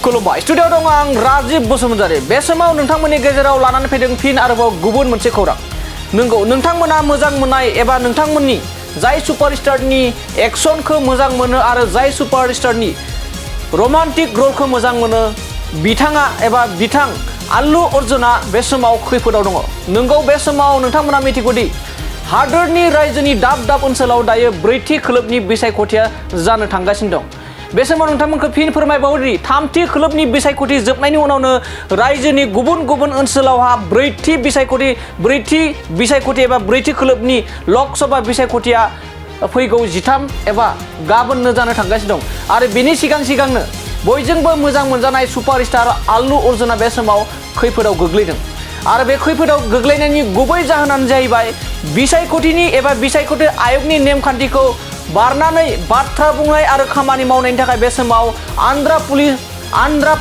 खुलुमबाय स्टुडियाव दं आं राजिब बसुमतारी बे समाव नोंथांमोननि गेजेराव लानानै फैदों फिन आरोबाव गुबुन मोनसे खौरां नंगौ नोंथांमोना मोजां मोननाय एबा नोंथांमोननि जाय सुपारस्टारनि एक्शनखौ मोजां मोनो आरो जाय सुपारस्टारनि रमान्टिक रलखौ मोजां मोनो बिथाङा एबा बिथां आल्लु अर्जुना बे समाव खैफोदाव दङ नंगौ बे समाव नोंथांमोना मिथिगौदि हादोरनि रायजोनि दाब दाब ओनसोलाव दायो ब्रैथि खोलोबनि बिसायख'थिया जानो थांगासिनो दं बे समाव नोंथांमोनखौ फिन फोरमायबावोदि थामथि खोलोबनि बिसायख'थि जोबनायनि उनावनो रायजोनि गुबुन गुबुन ओनसोलावहा ब्रैथि बिसायख'थि एबा ब्रैथि खोलोबनि लकसभा बिसायख'थिया फैगौ 13 एबा गाबोननो जानो थांगासिनो दं आरो बेनि सिगांनो बयजोंबो मोजां मोनजानाय सुपारस्टार आल्लु अर्जुना बे समाव खैफोदाव गोग्लैदों आरो बे खैफोदाव गोग्लैनायनि गुबै जाहोनानो जाहैबाय बिसायख'थिनि एबा बिसायख'थि आयगनि नेमखान्थिखौ बारनानै बाथ्रा बुंनाय आरो खामानि मावनायनि थाखाय बे समाव आन्ध्र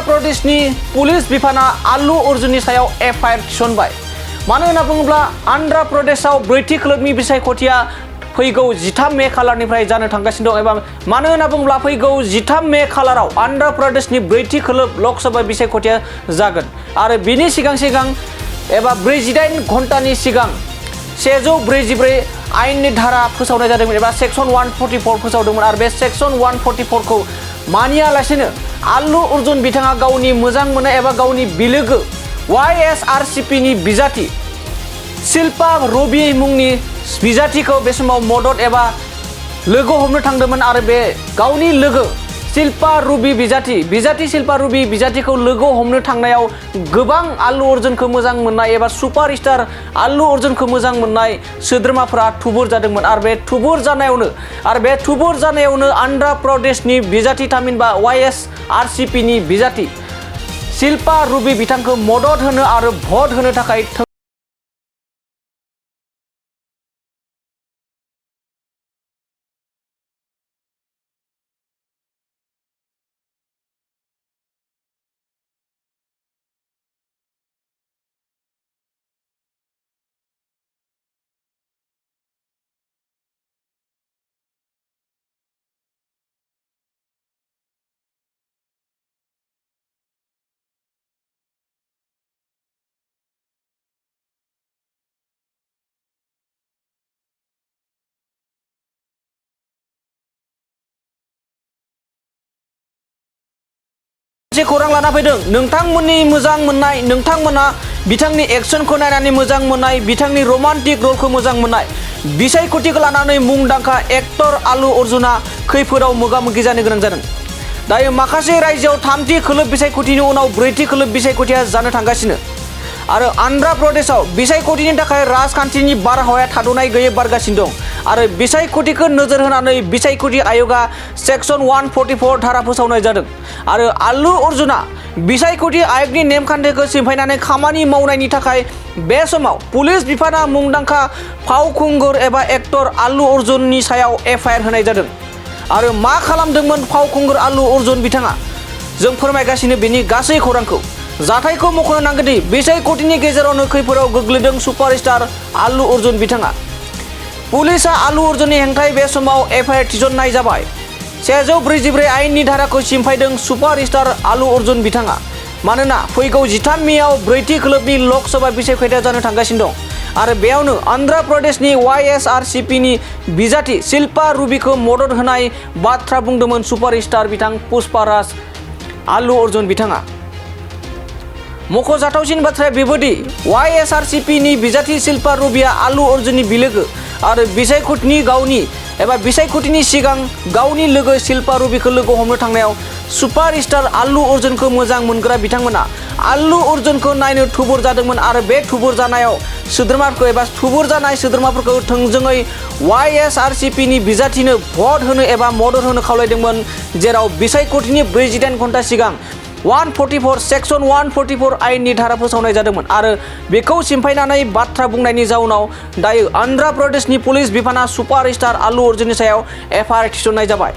प्रदेशनि पुलिस बिफाना आल्लु अर्जुननि सायाव एफआईआर थिसनबाय मानो होनना बुङोब्ला आन्ध्र प्रदेशआव ब्रैथि खोलोबनि बिसायख'थिया फैगौ 13 मे खालारनिफ्राय जानो थांगासिनो दं एबा मानो होनना बुङोब्ला फैगौ 13 मे खालाराव आन्ध्र प्रदेशनि ब्रैथि खोलोब लकसभा बिसायख'थिया जागोन आरो बिनि सिगां एबा 48 घन्टानि सिगां 144 आयेननि धारा फोसावनाय जादोंमोन एबा सेक्सन 144 फोसावदोंमोन आरो बे सेक्सन 144 खौ मानियालासेनो आल्लु अर्जुन बिथाङा गावनि मोजां मोननाय एबा गावनि बिलोगो YSRCP नि बिजाथि शिल्पा रुबी मुंनि बिजाथिखौ बे समाव मदद एबा लोगो हमनो थांदोंमोन आरो बे गावनि लोगो शिल्पा रुबी बिजाथि शिल्पा रुबी बिजाथिखौ लोगो हमनो थांनायाव गोबां आल्लु अर्जुनखौ मोजां मोननाय एबा सुपारस्टार आल्लु अर्जुनखौ मोजां मोननाय सोद्रोमाफोरा थुबुर जादोंमोन आरो बे थुबुर जानायावनो आन्ध्र प्रदेशनि बिजाथि थामहिनबा YSRCP नि बिजाथि शिल्पा रुबी बिथांखौ मदद होनो आरो भट होनो थाखाय मोनसे खौरां लाना फैदों नोंथांमोननि मोजां मोननाय नोंथांमोना बिथांनि एक्शनखौ नायनानै मोजां मोननाय बिथांनि रमान्टिक रलखौ मोजां मोननाय बिसायख'थिखौ लानानै मुंदांखा एक्टर आल्लु अर्जुना खैफोदाव मोगा-मोगि जानो गोनां जादों दायो माखासे रायजोआव थामथि खोलोब बिसायख'थिनि उनाव ब्रैथि खोलोब बिसायख'थिया जानो थांगासिनो आरो आन्ध्र प्रदेशआव बिसायख'थिनि थाखाय राजखान्थिनि बारहावाया थाद'नाय गैयै बारगासिनो दं आरो बिसायख'थिखौ नोजोर होनानै बिसायख'थि आय'गा सेक्सन 144 धारा फोसावनाय जादों आरो आल्लु अर्जुना बिसायख'थि आय'गनि नेमखान्थिखौ सिफायनानै खामानि मावनायनि थाखाय बे समाव पुलिस बिफाना मुंदांखा फावखुंगुर एबा एक्टर आल्लु अर्जुननि सायाव एफआईआर होनाय जादों आरो मा खालामदोंमोन फावखुंगुर आल्लु अर्जुन बिथाङा जों फोरमायगासिनो बेनि गासै खौरांखौ जाथायखौ मख'नो नांगोनदि बिसायख'थिनि गेजेरावनो खैफोदाव गोग्लैदों सुपारस्टार आल्लु अर्जुन बिथाङा पुलिसआ आल्लु अर्जुननि हेंथायै बे समाव एफआईआर थिसननाय जाबाय 144 आयेननि धाराखौ सिफायदों सुपारस्टार आल्लु अर्जुन बिथाङा मानोना फैगौ 13 मेआव ब्रैथि खोलोबनि लकसभा बिसायख'थिया जानो थांगासिनो दं आरो बेयावनो आन्ध्र प्रदेशनि YSRCP नि बिजाथि शिल्पा रुबीखौ मदद होनाय बाथ्रा बुंदोंमोन सुपारस्टार बिथां पुष्पाराज आल्लु अर्जुन बिथाङा मख'जाथावसिन बाथ्राया बेबोदि YSRCP नि बिजाथि शिल्पा रुबीआ आल्लु अर्जुननि बिलोगो आरो बिसायख'थिनि सिगां गावनि लोगो शिल्पा रुबीखौ लोगो हमनो थांनायाव सुपारस्टार आल्लु अर्जुनखौ मोजां मोनग्रा बिथांमोना आल्लु अर्जुनखौ नायनो थुबुर जादोंमोन आरो बे थुबुर जानाय सोद्रोमाफोरखौ थोंजोङै YSRCP नि बिजाथिनो भट होनो एबा मदद होनो खावलायदोंमोन जेराव बिसायख'थिनि 48 घन्टा सिगां सेक्सन 144 आयेननि धारा फोसावनाय जादोंमोन आरो बेखौ सिफायनानै बाथ्रा बुंनायनि जाउनाव दायो आन्ध्र प्रदेशनि पुलिस बिफाना सुपारस्टार आल्लु अर्जुननि सायाव एफआईआर थिसननाय जाबाय।